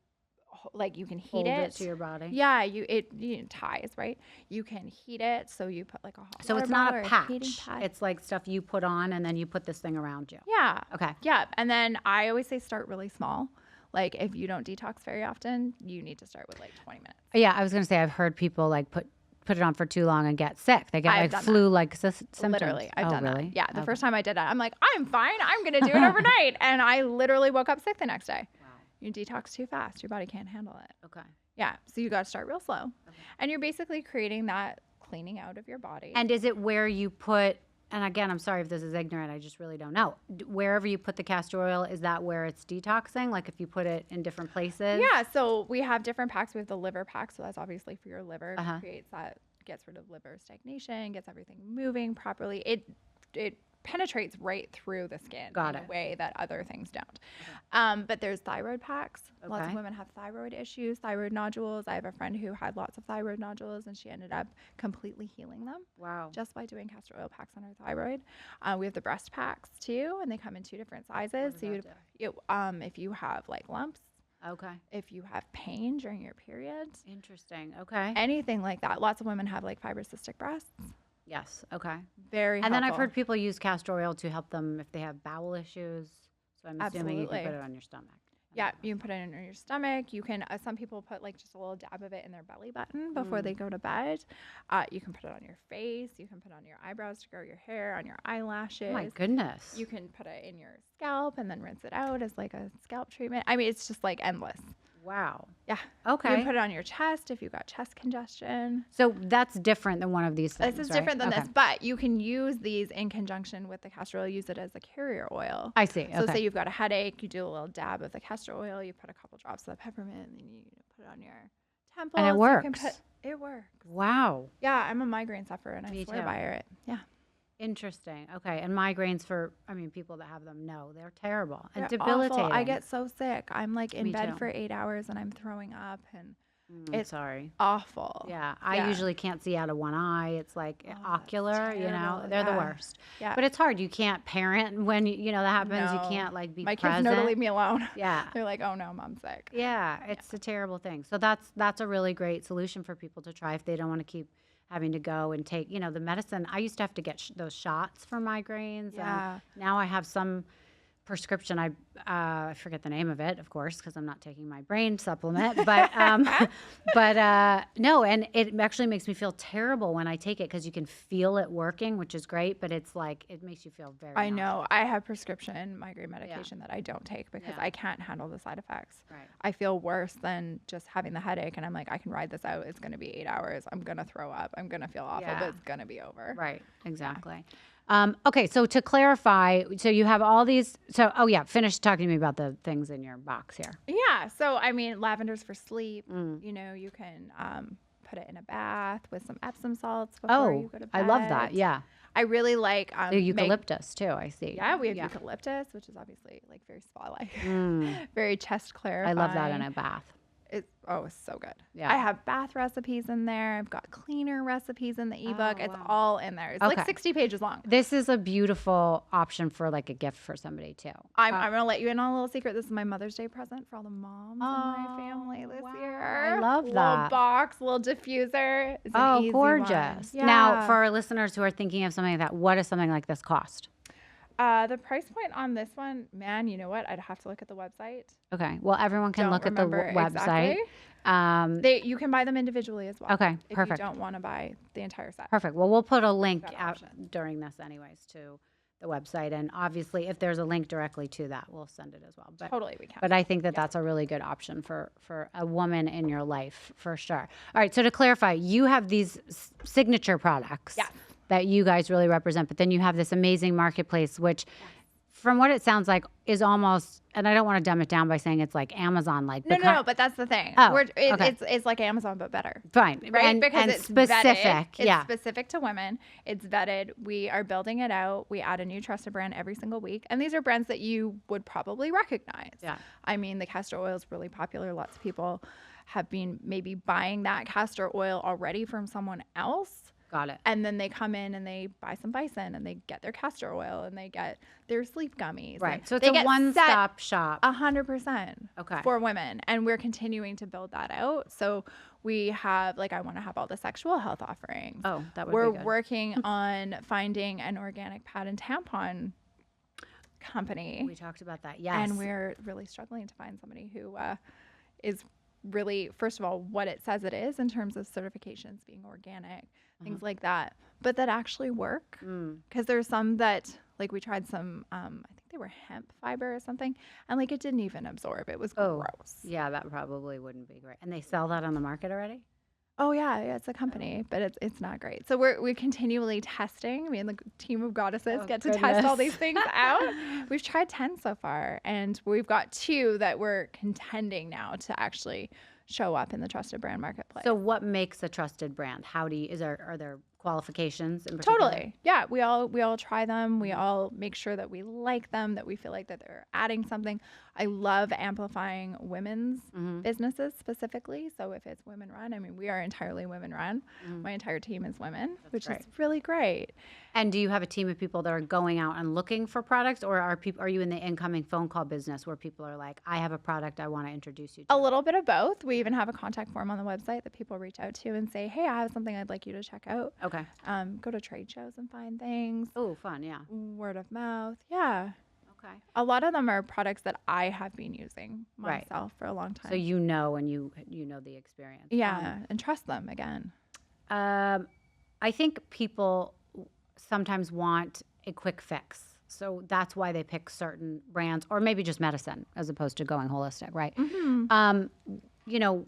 can heat Hold it to your body. Yeah, you ties, right? You can heat it, so you put like a hot So water it's not bottle a or heating patch. pad. It's like stuff you put on, and then you put this thing around you. Yeah. Okay. Yeah, and then I always say start really small. Like if you don't detox very often, you need to start with like 20 minutes. Yeah, I was gonna say I've heard people like put it on for too long and get sick. They get I've like done flu-like symptoms. Literally, I've done really? that. Yeah, the Okay. first time I did that, I'm like, I'm fine. I'm gonna do it overnight, and I literally woke up sick the next day. Wow. You detox too fast, your body can't handle it. Okay. Yeah, so you got to start real slow, Okay. and you're basically creating that cleaning out of your body. And is it where you put? And again, I'm sorry if this is ignorant. I just really don't know. Wherever you put the castor oil, is that where it's detoxing? Like if you put it in different places? Yeah, so we have different packs. We have the liver pack, so that's obviously for your liver. Uh-huh. Creates that, gets rid of liver stagnation, gets everything moving properly. It penetrates right through the skin Got in it. a way that other things don't. Okay. But there's thyroid packs. Lots Okay. of women have thyroid issues, thyroid nodules. I have a friend who had lots of thyroid nodules, and she ended up completely healing them Wow. just by doing castor oil packs on her thyroid. We have the breast packs too, and they come in 2 different sizes. does So that if you have like lumps, Okay. if you have pain during your periods, Interesting. Okay. anything like that. Lots of women have like fibrocystic breasts. Yes. Okay. Very And then I've helpful. heard people use castor oil to help them if they have bowel issues. So I'm assuming you can Absolutely. put it on your stomach. Yeah, you can put it in your stomach. You can. Some people put like just a little dab of it in their belly button before they go to bed. You can put it on your face. You can put it on your eyebrows to grow your hair, on your eyelashes. Oh my goodness. You can put it in your scalp and then rinse it out as like a scalp treatment. I mean, it's just like endless. Wow. Yeah. Okay. You can put it on your chest if you've got chest congestion. So that's different than one of these things. This is right? different than Okay. this, but you can use these in conjunction with the castor oil. Use it as a carrier oil. I see. So Okay. say you've got a headache, you do a little dab of the castor oil, you put a couple drops of the peppermint, and then you put it on your temples. And it You can works. it works. Wow. Yeah, I'm a migraine sufferer, and Me I swear too. by it. Yeah. Interesting. Okay. And migraines people that have them know they're terrible and They're debilitating. awful. I get so sick. I'm like in Me bed too. for 8 hours and I'm throwing up, and it's sorry. awful. Yeah. I Yeah. usually can't see out of one eye. It's like Oh, that's ocular, terrible. they're the Yeah. worst. Yeah. But it's hard. You can't parent when that happens. No. You can't like be My kids present. know to leave me alone. Yeah. They're like, oh no, mom's sick. Yeah, it's a terrible thing. So that's a really great solution for people to try if they don't want to keep having to go and take, the medicine. I used to have to get those shots for migraines. Yeah. And now I have some prescription. I forget the name of it, of course, because I'm not taking my brain supplement. But no, and it actually makes me feel terrible when I take it because you can feel it working, which is great. But it's like it makes you feel very. I know. I have prescription migraine medication that I don't take because Yeah. I can't handle the side effects. Right. I feel worse than just having the headache, and I'm like, I can ride this out. It's going to be 8 hours. I'm going to throw up. I'm going to feel awful, Yeah. but it's going to be over. Right. Exactly. Okay. So to clarify, so you have all these. So, finish talking to me about the things in your box here. Yeah. So, I mean, lavender's for sleep. Mm. You can put it in a bath with some Epsom salts before you go to bed. I love that. Yeah. I really like The eucalyptus too. I see. Yeah, we have eucalyptus, which is obviously like very spa-like, Mm. very chest clarifying. I love that in a bath. It's so good. Yeah. I have bath recipes in there. I've got cleaner recipes in the ebook. Oh, It's wow. all in there. It's Okay. like 60 pages long. This is a beautiful option for like a gift for somebody too. I'm going to let you in on a little secret. This is my Mother's Day present for all the moms in my family this wow. year. I love Little that. box, little diffuser. It's an Oh, easy gorgeous. one. Now, Yeah. for our listeners who are thinking of something like that, what does something like this cost? The price point on this one, man, you know what? I'd have to look at the website. Okay. Well, everyone can Don't look at the remember website. exactly. You can buy them individually as well. Okay, If perfect. you don't want to buy the entire set. Perfect. Well, we'll put a link That out option. during this anyways to the website. And obviously, if there's a link directly to that, we'll send it as well. But Totally, we can. But I think that that's a really good option for a woman in your life, for sure. All right, so to clarify, you have these signature products Yes. that you guys really represent, but then you have this amazing marketplace, which from what it sounds like, is almost, and I don't want to dumb it down by saying it's like Amazon, like No, but that's the thing. Oh, Okay. It's like Amazon, but better. Fine. Right? Because and it's specific. vetted. Yeah. It's specific to women. It's vetted. We are building it out. We add a new trusted brand every single week. And these are brands that you would probably recognize. Yeah. I mean, the castor oil is really popular. Lots of people have been maybe buying that castor oil already from someone else. Got it. And then they come in and they buy some bison and they get their castor oil and they get their sleep gummies. Right. And So it's they a get one-stop shop. 100%. Okay. For women. And we're continuing to build that out. So we have, like, I want to have all the sexual health offerings. Oh, that would We're be good. working on finding an organic pad and tampon company. We talked about that. Yes. And we're really struggling to find somebody who is really, first of all, what it says it is in terms of certifications, being organic, things like that, but that actually work. Because there's some that, like, we tried some, I think they were hemp fiber or something, and like it didn't even absorb. It was gross. Yeah, that probably wouldn't be great. And they sell that on the market already? Oh yeah, it's a company, but it's not great. So we're continually testing. Me and the team of goddesses get to test all these things out. We've tried 10 so far, and we've got 2 that we're contending now to actually show up in the trusted brand marketplace. So what makes a trusted brand? Are there qualifications in particular? Totally. Yeah, we all try them. We all make sure that we like them, that we feel like that they're adding something. I love amplifying women's businesses specifically. So if it's women run, I mean, we are entirely women run. My entire team is women, which is really great. And do you have a team of people that are going out and looking for products, or are you in the incoming phone call business where people are like, I have a product I want to introduce you to? A little bit of both. We even have a contact form on the website that people reach out to and say, hey, I have something I'd like you to check out. Okay. Go to trade shows and find things. Oh, fun. Yeah. Word of mouth. Yeah. Okay. A lot of them are products that I have been using myself for a long time. So you know, and you know the experience. Yeah, and trust them again. I think people sometimes want a quick fix. So that's why they pick certain brands, or maybe just medicine as opposed to going holistic, right? You know,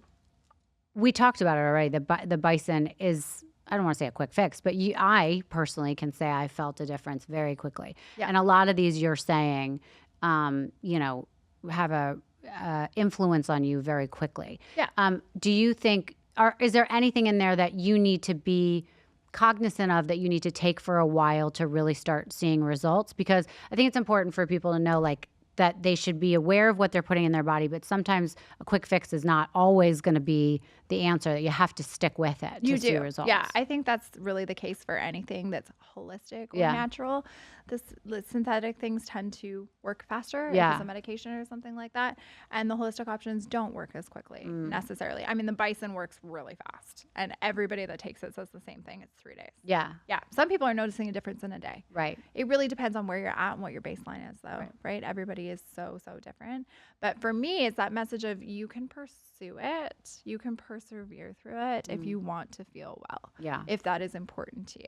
we talked about it already. The bison is, I don't want to say a quick fix, but I personally can say I felt a difference very quickly. Yeah. And a lot of these you're saying, you know, have a influence on you very quickly. Yeah. Do you think, is there anything in there that you need to be cognizant of, that you need to take for a while to really start seeing results? Because I think it's important for people to know, like, that they should be aware of what they're putting in their body, but sometimes a quick fix is not always going to be the answer. That you have to stick with it to see results. Yeah, I think that's really the case for anything that's holistic or natural. The synthetic things tend to work faster if it's a medication or something like that, and the holistic options don't work as quickly necessarily. I mean, the bison works really fast, and everybody that takes it says the same thing. It's 3 days. Yeah. Yeah. Some people are noticing a difference in a day. Right. It really depends on where you're at and what your baseline is, though, right? Everybody is so different. But for me, it's that message of you can pursue it. You can persevere through it if you want to feel well. Yeah. If that is important to you.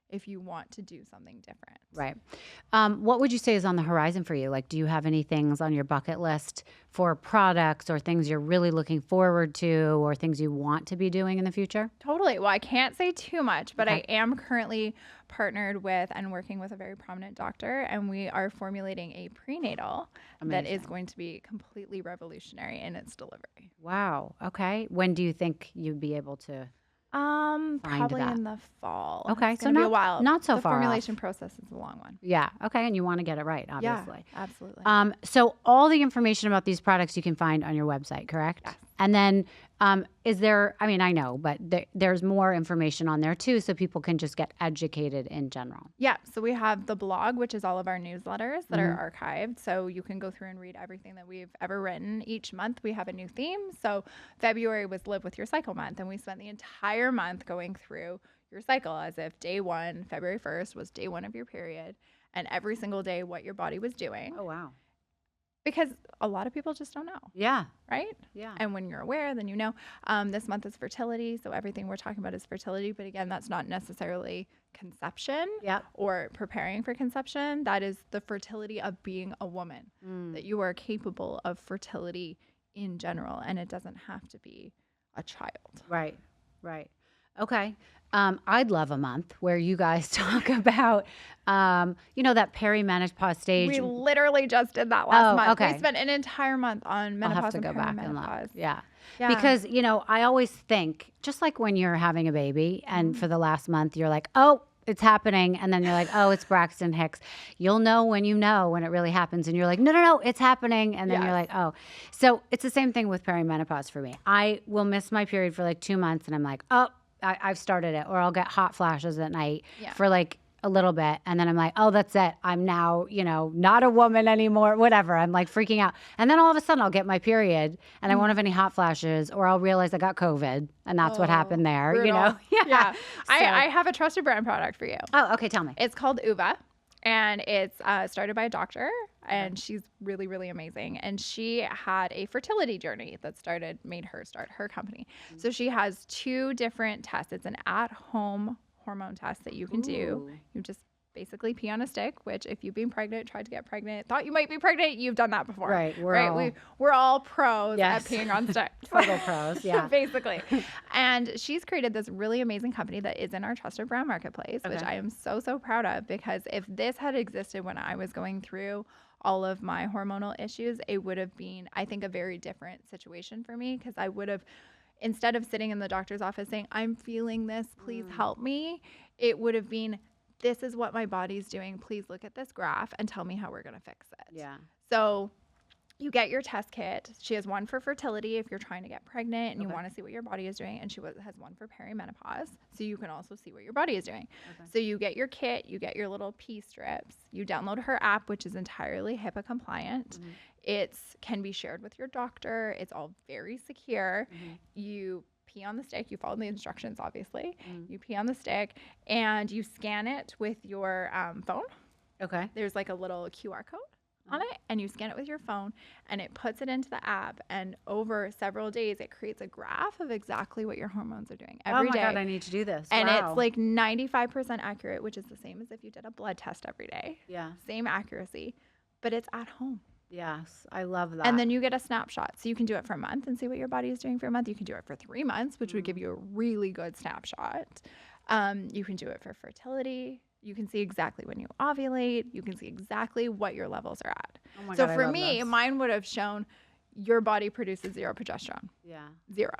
If you want to do something different. Right. What would you say is on the horizon for you? Like, do you have any things on your bucket list for products or things you're really looking forward to or things you want to be doing in the future? Totally. Well, I can't say too much, but I am currently partnered with and working with a very prominent doctor, and we are formulating a prenatal that is going to be completely revolutionary in its delivery. Wow. Okay. When do you think you'd be able to? Probably in the fall. Okay, It's gonna be a while. not so the far formulation process is a long one. Yeah. Okay. And you want to get it right, obviously. Yeah, absolutely. So all the information about these products you can find on your website, correct? Yes. And then is there, I mean, I know, but there's more information on there too, so people can just get educated in general. Yeah. So we have the blog, which is all of our newsletters that are archived. So you can go through and read everything that we've ever written. Each month we have a new theme. So February was Live With Your Cycle month, and we spent the entire month going through your cycle as if day one, February 1st, was day one of your period, and every single day what your body was doing. Oh, wow. Because a lot of people just don't know. Yeah. Right? Yeah. And when you're aware, then you know. This month is fertility, so everything we're talking about is fertility. But again, that's not necessarily conception or preparing for conception. That is the fertility of being a woman, that you are capable of fertility in general, and it doesn't have to be a child. Right. Right. Okay. I'd love a month where you guys talk about, that perimenopause stage. We literally just did that last month. Okay. We spent an entire month on menopause I'll have to go back and look. perimenopause. Yeah. Yeah. Because, I always think, just like when you're having a baby and for the last month, you're like, oh, it's happening. And then you're like, oh, it's Braxton Hicks. You'll know when it really happens. And you're like, no, it's happening. And then you're like, oh. So it's the same thing with perimenopause for me. I will miss my period for like 2 months and I'm like, oh, I've started it. Or I'll get hot flashes at night for like a little bit. And then I'm like, oh, that's it. I'm now, not a woman anymore, whatever. I'm like freaking out. And then all of a sudden I'll get my period and I won't have any hot flashes, or I'll realize I got COVID and that's what happened there, brutal. Yeah. So, I have a trusted brand product for you. Oh, okay. Tell me. It's called Uva, and it's started by a doctor, and she's really, really amazing. And she had a fertility journey that made her start her company. So she has 2 different tests. It's an at-home hormone test that you can do. You just basically pee on a stick, which if you've been pregnant, tried to get pregnant, thought you might be pregnant, you've done that before. Right. We're all pros at peeing on sticks. Total pros, yeah. Basically. And she's created this really amazing company that is in our trusted brand marketplace, which I am so, so proud of, because if this had existed when I was going through all of my hormonal issues, it would have been, I think, a very different situation for me, because I would have, instead of sitting in the doctor's office saying, I'm feeling this, please help me, it would have been, this is what my body's doing. Please look at this graph and tell me how we're going to fix it. Yeah. So you get your test kit. She has one for fertility if you're trying to get pregnant and you want to see what your body is doing. And she has one for perimenopause. So you can also see what your body is doing. Okay. So you get your kit, you get your little pee strips, you download her app, which is entirely HIPAA compliant. It can be shared with your doctor. It's all very secure. You pee on the stick. You follow the instructions, obviously. You pee on the stick and you scan it with your phone. Okay. There's like a little QR code on it, and you scan it with your phone and it puts it into the app, and over several days it creates a graph of exactly what your hormones are doing every day. Oh my God, I need to do this. And it's like 95% accurate, which is the same as if you did a blood test every day. Yeah. Same accuracy, but it's at home. Yes, I love that. And then you get a snapshot. So you can do it for a month and see what your body is doing for a month. You can do it for 3 months, which would give you a really good snapshot. You can do it for fertility. You can see exactly when you ovulate. You can see exactly what your levels are at. Oh my God, for me, mine would have shown your body produces 0 progesterone. Yeah. 0.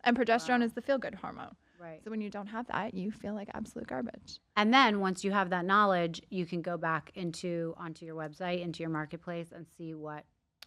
And progesterone is the feel-good hormone. Right. So when you don't have that, you feel like absolute garbage. And then once you have that knowledge, you can go back onto your website, into your marketplace, and see what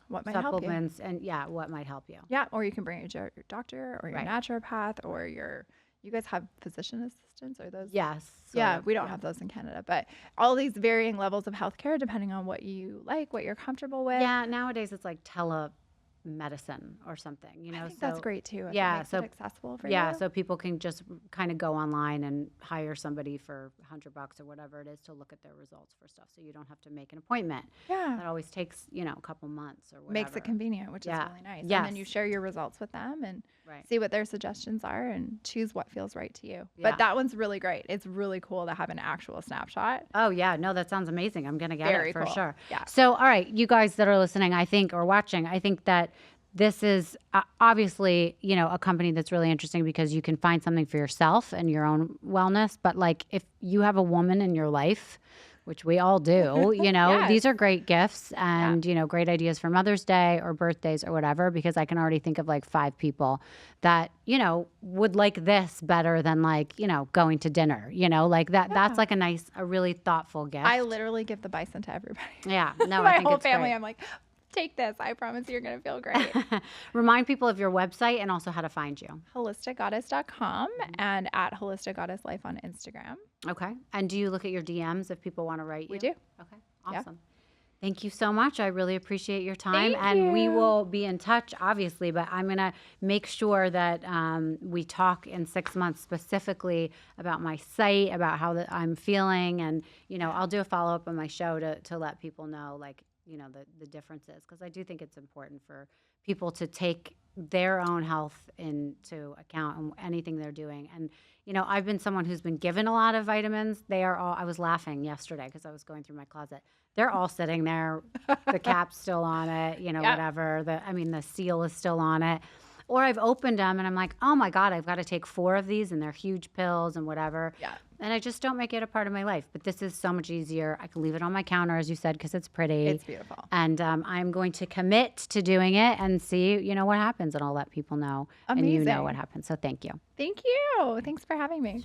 might supplements help you. and what might help you. Yeah, or you can bring it to your doctor or your naturopath or you guys have physician assistants, or those? Yes. Yeah, we don't have those in Canada, but all these varying levels of healthcare depending on what you like, what you're comfortable with. Yeah, nowadays it's like telemedicine or something, I think that's great too. Yeah, so accessible for you. Yeah, so people can just kind of go online and hire somebody for $100 or whatever it is to look at their results for stuff, so you don't have to make an appointment. Yeah, that always takes a couple months or whatever. Makes it convenient, which is really nice. Yes. And then you share your results with them and see what their suggestions are and choose what feels right to you. Yeah. But that one's really great. It's really cool to have an actual snapshot. Oh yeah, no, that sounds amazing. I'm gonna get it for sure. Yeah. So all right, you guys that are listening, I think, or watching, I think that this is obviously, a company that's really interesting because you can find something for yourself and your own wellness. But like if you have a woman in your life, which we all do, yes. These are great gifts and, great ideas for Mother's Day or birthdays or whatever, because I can already think of like 5 people that, would like this better than like, going to dinner, like that. Yeah. That's like a really thoughtful gift. I literally give the bison to everybody. Yeah. No, my whole family, great. I'm like, take this. I promise you're going to feel great. Remind people of your website and also how to find you. holisticgoddess.com and at holisticgoddesslife on Instagram. Okay. And do you look at your DMs if people want to write you? We do. Okay. Awesome. Yeah. Thank you so much. I really appreciate your time. And we will be in touch, obviously, but I'm going to make sure that we talk in 6 months specifically about my site, about how I'm feeling. And, I'll do a follow-up on my show to let people know, like, the differences, because I do think it's important for people to take their own health into account and anything they're doing. And, I've been someone who's been given a lot of vitamins. I was laughing yesterday because I was going through my closet. They're all sitting there. The cap's still on it, whatever. The seal is still on it. Or I've opened them and I'm like, oh my God, I've got to take 4 of these and they're huge pills and whatever. Yeah. And I just don't make it a part of my life. But this is so much easier. I can leave it on my counter, as you said, because it's pretty. It's beautiful. And I'm going to commit to doing it and see, what happens. And I'll let people know. Amazing. And you know what happens. So thank you. Thank you. Thanks for having me.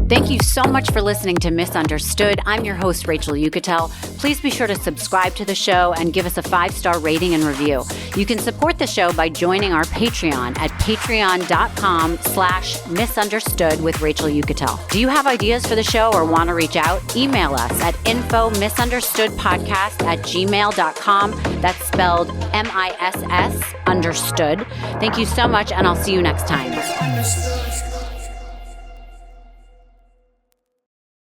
Thank you so much for listening to Misunderstood. I'm your host, Rachel Yucatel. Please be sure to subscribe to the show and give us a 5-star rating and review. You can support the show by joining our Patreon at patreon.com/misunderstood with Rachel Yucatel. Do you have ideas for the show or want to reach out? Email us at info misunderstoodpodcast@gmail.com. That's spelled MISS understood. Thank you so much, and I'll see you next time.